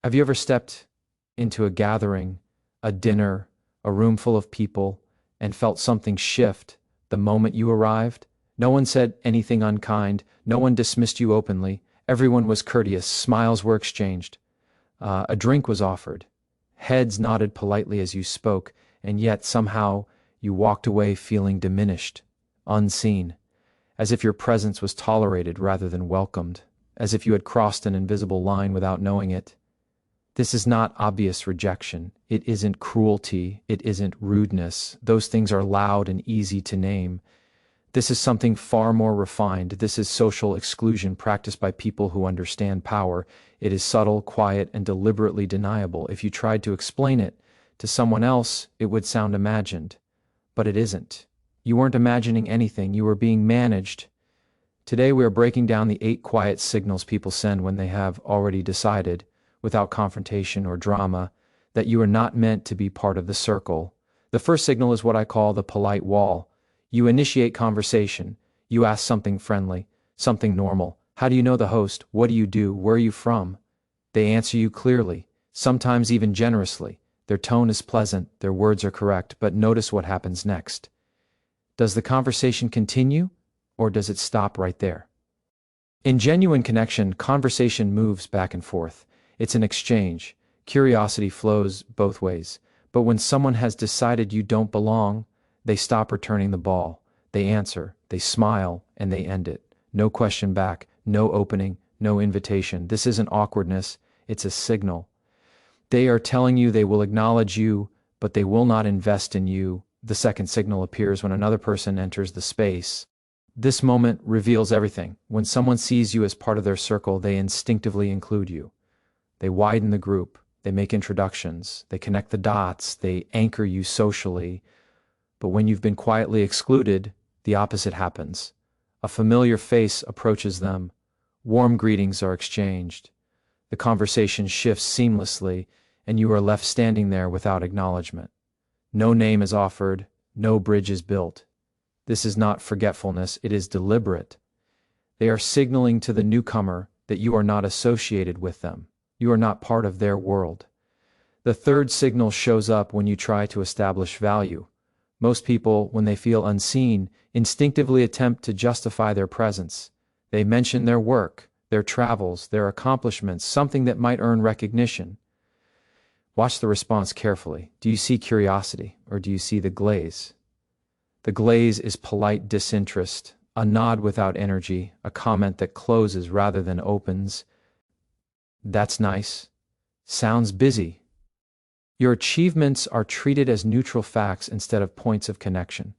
Have you ever stepped into a gathering, a dinner, a room full of people, and felt something shift the moment you arrived? No one said anything unkind, no one dismissed you openly, everyone was courteous, smiles were exchanged, a drink was offered, heads nodded politely as you spoke, and yet somehow you walked away feeling diminished, unseen, as if your presence was tolerated rather than welcomed, as if you had crossed an invisible line without knowing it. This is not obvious rejection. It isn't cruelty. It isn't rudeness. Those things are loud and easy to name. This is something far more refined. This is social exclusion practiced by people who understand power. It is subtle, quiet, and deliberately deniable. If you tried to explain it to someone else, it would sound imagined. But it isn't. You weren't imagining anything. You were being managed. Today we are breaking down the 8 quiet signals people send when they have already decided, without confrontation or drama, that you are not meant to be part of the circle. The first signal is what I call the polite wall. You initiate conversation. You ask something friendly, something normal. How do you know the host? What do you do? Where are you from? They answer you clearly, sometimes even generously. Their tone is pleasant, their words are correct, but notice what happens next. Does the conversation continue, or does it stop right there? In genuine connection, conversation moves back and forth. It's an exchange. Curiosity flows both ways. But when someone has decided you don't belong, they stop returning the ball. They answer, they smile, and they end it. No question back, no opening, no invitation. This isn't awkwardness, it's a signal. They are telling you they will acknowledge you, but they will not invest in you. The second signal appears when another person enters the space. This moment reveals everything. When someone sees you as part of their circle, they instinctively include you. They widen the group, they make introductions, they connect the dots, they anchor you socially. But when you've been quietly excluded, the opposite happens. A familiar face approaches them, warm greetings are exchanged, the conversation shifts seamlessly, and you are left standing there without acknowledgement. No name is offered, no bridge is built. This is not forgetfulness, it is deliberate. They are signaling to the newcomer that you are not associated with them. You are not part of their world. The third signal shows up when you try to establish value. Most people, when they feel unseen, instinctively attempt to justify their presence. They mention their work, their travels, their accomplishments, something that might earn recognition. Watch the response carefully. Do you see curiosity, or do you see the glaze? The glaze is polite disinterest, a nod without energy, a comment that closes rather than opens. That's nice. Sounds busy. Your achievements are treated as neutral facts instead of points of connection.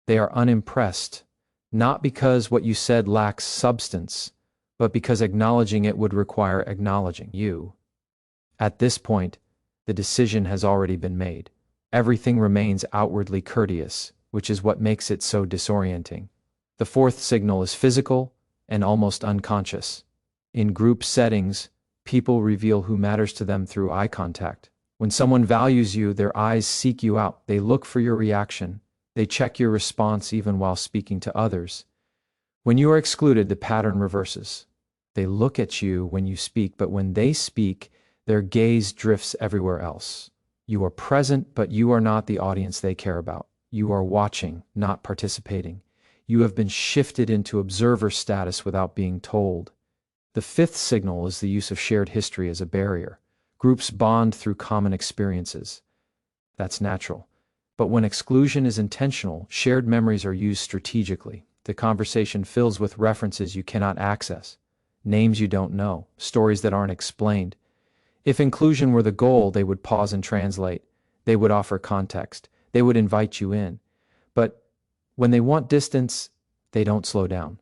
They are unimpressed, not because what you said lacks substance, but because acknowledging it would require acknowledging you. At this point, the decision has already been made. Everything remains outwardly courteous, which is what makes it so disorienting. The fourth signal is physical and almost unconscious. In group settings, people reveal who matters to them through eye contact. When someone values you, their eyes seek you out. They look for your reaction. They check your response even while speaking to others. When you are excluded, the pattern reverses. They look at you when you speak, but when they speak, their gaze drifts everywhere else. You are present, but you are not the audience they care about. You are watching, not participating. You have been shifted into observer status without being told. The fifth signal is the use of shared history as a barrier. Groups bond through common experiences. That's natural. But when exclusion is intentional, shared memories are used strategically. The conversation fills with references you cannot access, names you don't know, stories that aren't explained. If inclusion were the goal, they would pause and translate. They would offer context. They would invite you in. But when they want distance, they don't slow down.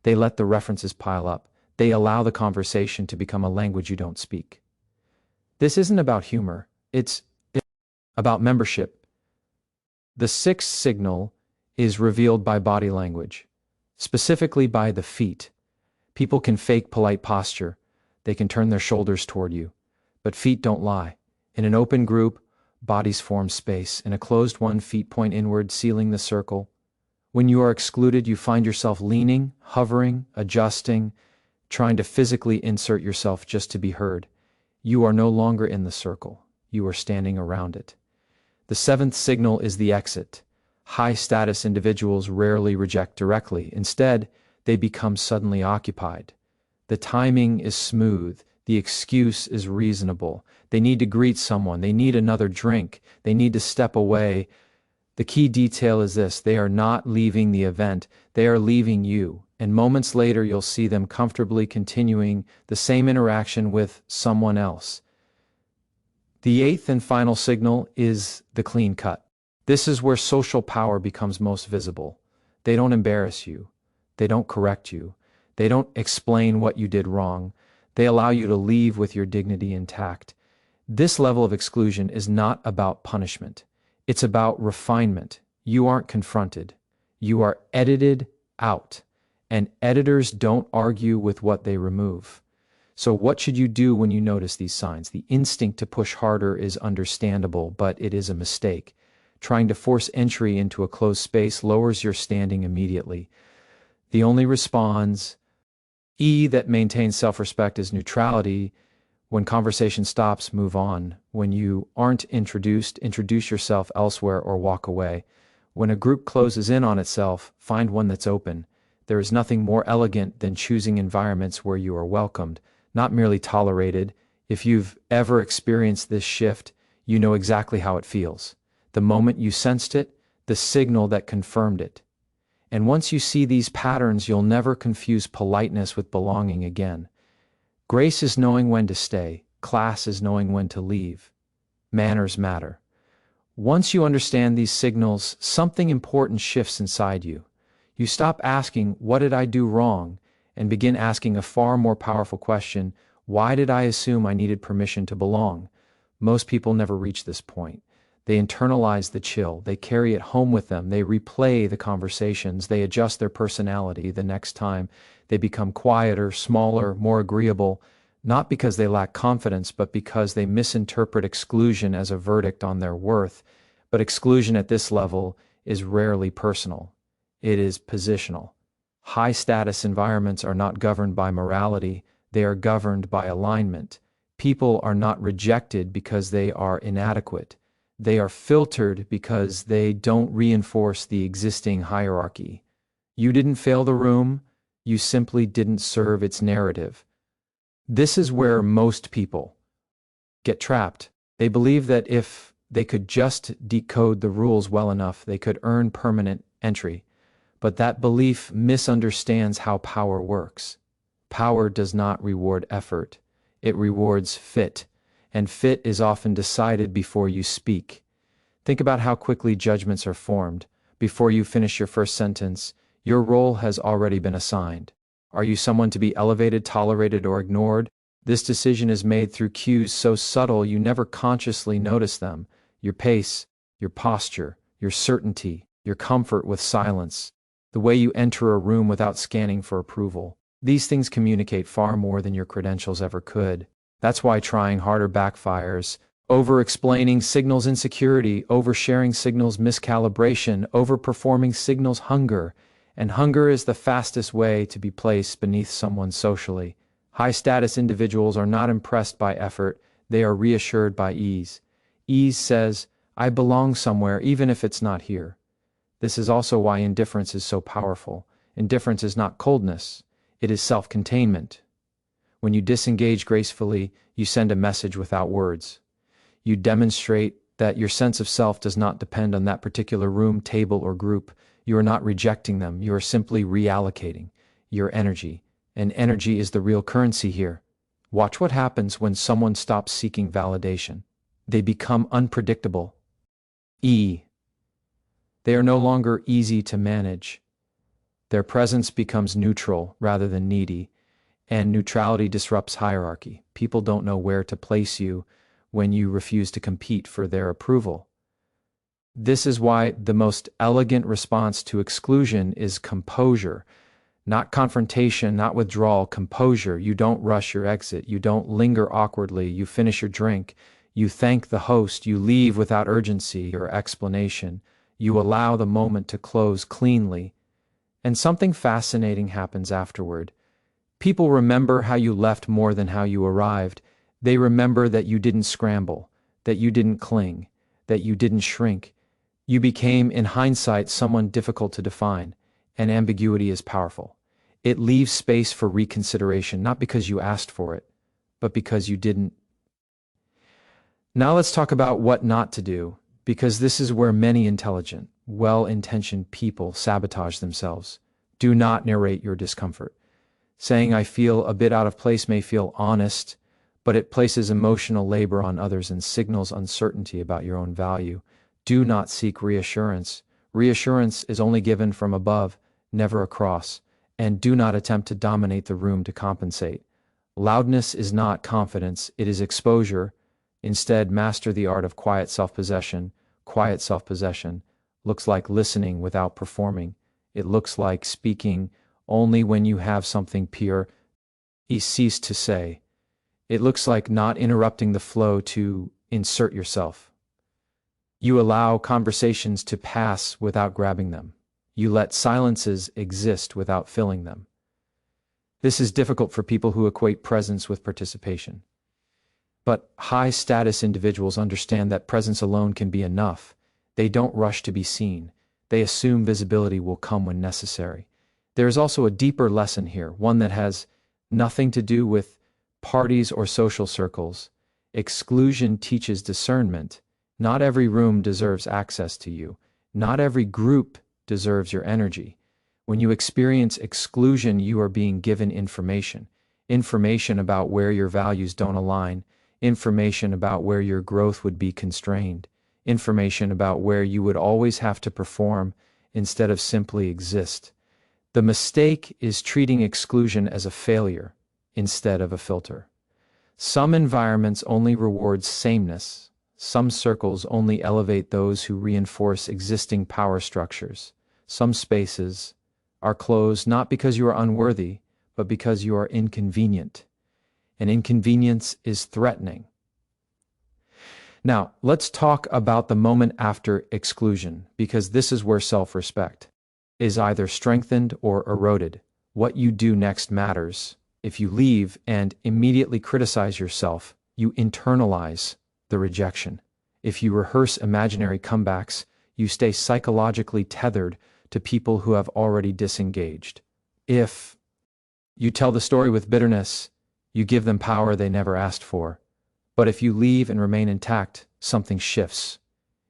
They let the references pile up. They allow the conversation to become a language you don't speak. This isn't about humor. It's about membership. The sixth signal is revealed by body language, specifically by the feet. People can fake polite posture. They can turn their shoulders toward you. But feet don't lie. In an open group, bodies form space. In a closed one, feet point inward, sealing the circle. When you are excluded, you find yourself leaning, hovering, adjusting, trying to physically insert yourself just to be heard. You are no longer in the circle. You are standing around it. The seventh signal is the exit. High-status individuals rarely reject directly. Instead, they become suddenly occupied. The timing is smooth. The excuse is reasonable. They need to greet someone. They need another drink. They need to step away. The key detail is this: they are not leaving the event. They are leaving you. And moments later, you'll see them comfortably continuing the same interaction with someone else. The eighth and final signal is the clean cut. This is where social power becomes most visible. They don't embarrass you. They don't correct you. They don't explain what you did wrong. They allow you to leave with your dignity intact. This level of exclusion is not about punishment. It's about refinement. You aren't confronted. You are edited out. And editors don't argue with what they remove. So what should you do when you notice these signs? The instinct to push harder is understandable, but it is a mistake. Trying to force entry into a closed space lowers your standing immediately. The only response that maintains self-respect is neutrality. When conversation stops, move on. When you aren't introduced, introduce yourself elsewhere or walk away. When a group closes in on itself, find one that's open. There is nothing more elegant than choosing environments where you are welcomed, not merely tolerated. If you've ever experienced this shift, you know exactly how it feels. The moment you sensed it, the signal that confirmed it. And once you see these patterns, you'll never confuse politeness with belonging again. Grace is knowing when to stay. Class is knowing when to leave. Manners matter. Once you understand these signals, something important shifts inside you. You stop asking, "What did I do wrong?" and begin asking a far more powerful question: why did I assume I needed permission to belong? Most people never reach this point. They internalize the chill. They carry it home with them. They replay the conversations. They adjust their personality the next time. They become quieter, smaller, more agreeable, not because they lack confidence, but because they misinterpret exclusion as a verdict on their worth. But exclusion at this level is rarely personal. It is positional. High-status environments are not governed by morality. They are governed by alignment. People are not rejected because they are inadequate. They are filtered because they don't reinforce the existing hierarchy. You didn't fail the room. You simply didn't serve its narrative. This is where most people get trapped. They believe that if they could just decode the rules well enough, they could earn permanent entry. But that belief misunderstands how power works. Power does not reward effort. It rewards fit, and fit is often decided before you speak. Think about how quickly judgments are formed. Before you finish your first sentence, your role has already been assigned. Are you someone to be elevated, tolerated, or ignored? This decision is made through cues so subtle you never consciously notice them. Your pace, your posture, your certainty, your comfort with silence, the way you enter a room without scanning for approval. These things communicate far more than your credentials ever could. That's why trying harder backfires. Over-explaining signals insecurity, oversharing signals miscalibration, overperforming signals hunger. And hunger is the fastest way to be placed beneath someone socially. High-status individuals are not impressed by effort. They are reassured by ease. Ease says, "I belong somewhere, even if it's not here." This is also why indifference is so powerful. Indifference is not coldness. It is self-containment. When you disengage gracefully, you send a message without words. You demonstrate that your sense of self does not depend on that particular room, table, or group. You are not rejecting them. You are simply reallocating your energy. And energy is the real currency here. Watch what happens when someone stops seeking validation. They become unpredictable. They are no longer easy to manage. Their presence becomes neutral rather than needy, and neutrality disrupts hierarchy. People don't know where to place you when you refuse to compete for their approval. This is why the most elegant response to exclusion is composure. Not confrontation, not withdrawal, composure. You don't rush your exit. You don't linger awkwardly. You finish your drink. You thank the host. You leave without urgency or explanation. You allow the moment to close cleanly. And something fascinating happens afterward. People remember how you left more than how you arrived. They remember that you didn't scramble, that you didn't cling, that you didn't shrink. You became, in hindsight, someone difficult to define, and ambiguity is powerful. It leaves space for reconsideration, not because you asked for it, but because you didn't. Now let's talk about what not to do, because this is where many intelligent, well-intentioned people sabotage themselves. Do not narrate your discomfort. Saying I feel a bit out of place may feel honest, but it places emotional labor on others and signals uncertainty about your own value. Do not seek reassurance. Reassurance is only given from above, never across. And do not attempt to dominate the room to compensate. Loudness is not confidence, it is exposure. Instead, master the art of quiet self-possession. Quiet self-possession looks like listening without performing. It looks like speaking only when you have something pure cease to say. It looks like not interrupting the flow to insert yourself. You allow conversations to pass without grabbing them. You let silences exist without filling them. This is difficult for people who equate presence with participation. But high-status individuals understand that presence alone can be enough. They don't rush to be seen. They assume visibility will come when necessary. There is also a deeper lesson here, one that has nothing to do with parties or social circles. Exclusion teaches discernment. Not every room deserves access to you. Not every group deserves your energy. When you experience exclusion, you are being given information. Information about where your values don't align. Information about where your growth would be constrained. Information about where you would always have to perform instead of simply exist. The mistake is treating exclusion as a failure instead of a filter. Some environments only reward sameness. Some circles only elevate those who reinforce existing power structures. Some spaces are closed not because you are unworthy, but because you are inconvenient. And inconvenience is threatening. Now, let's talk about the moment after exclusion, because this is where self-respect is either strengthened or eroded. What you do next matters. If you leave and immediately criticize yourself, you internalize the rejection. If you rehearse imaginary comebacks, you stay psychologically tethered to people who have already disengaged. If you tell the story with bitterness, you give them power they never asked for. But if you leave and remain intact, something shifts.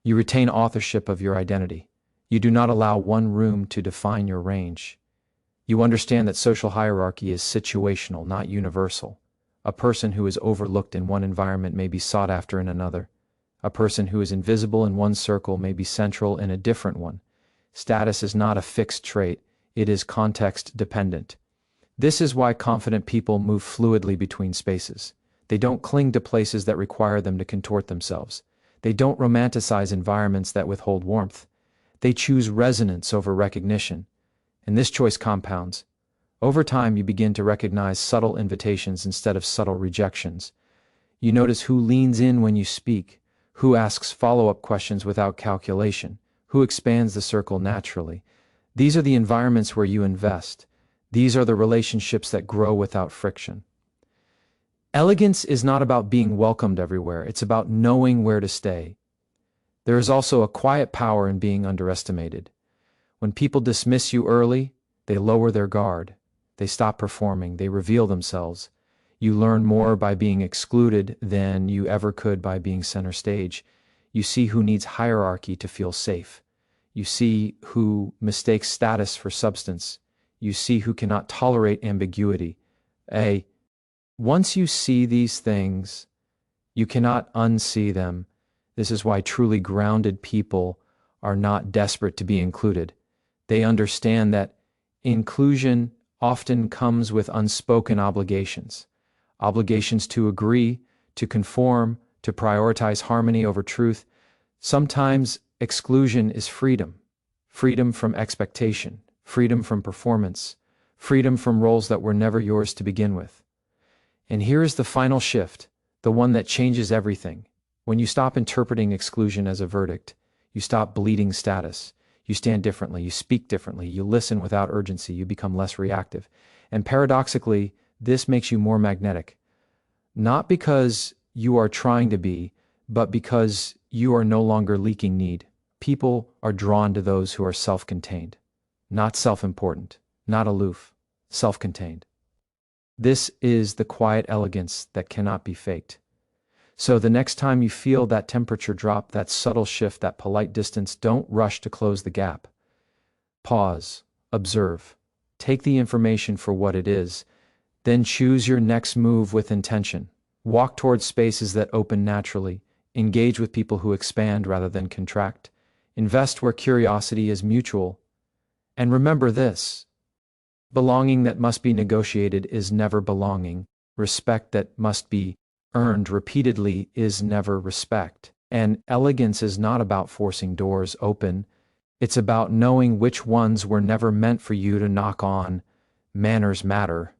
You retain authorship of your identity. You do not allow one room to define your range. You understand that social hierarchy is situational, not universal. A person who is overlooked in one environment may be sought after in another. A person who is invisible in one circle may be central in a different one. Status is not a fixed trait, it is context dependent. This is why confident people move fluidly between spaces. They don't cling to places that require them to contort themselves. They don't romanticize environments that withhold warmth. They choose resonance over recognition. And this choice compounds. Over time, you begin to recognize subtle invitations instead of subtle rejections. You notice who leans in when you speak, who asks follow-up questions without calculation, who expands the circle naturally. These are the environments where you invest. These are the relationships that grow without friction. Elegance is not about being welcomed everywhere. It's about knowing where to stay. There is also a quiet power in being underestimated. When people dismiss you early, they lower their guard. They stop performing. They reveal themselves. You learn more by being excluded than you ever could by being center stage. You see who needs hierarchy to feel safe. You see who mistakes status for substance. You see who cannot tolerate ambiguity. Once you see these things, you cannot unsee them. This is why truly grounded people are not desperate to be included. They understand that inclusion often comes with unspoken obligations. Obligations to agree, to conform, to prioritize harmony over truth. Sometimes exclusion is freedom. Freedom from expectation. Freedom from performance. Freedom from roles that were never yours to begin with. And here is the final shift, the one that changes everything. When you stop interpreting exclusion as a verdict, you stop bleeding status. You stand differently, you speak differently, you listen without urgency, you become less reactive. And paradoxically, this makes you more magnetic. Not because you are trying to be, but because you are no longer leaking need. People are drawn to those who are self-contained, not self-important, not aloof, self-contained. This is the quiet elegance that cannot be faked. So the next time you feel that temperature drop, that subtle shift, that polite distance, don't rush to close the gap. Pause, observe, take the information for what it is, then choose your next move with intention. Walk towards spaces that open naturally, engage with people who expand rather than contract, invest where curiosity is mutual. And remember this: belonging that must be negotiated is never belonging. Respect that must be earned repeatedly is never respect. And elegance is not about forcing doors open. It's about knowing which ones were never meant for you to knock on. Manners matter.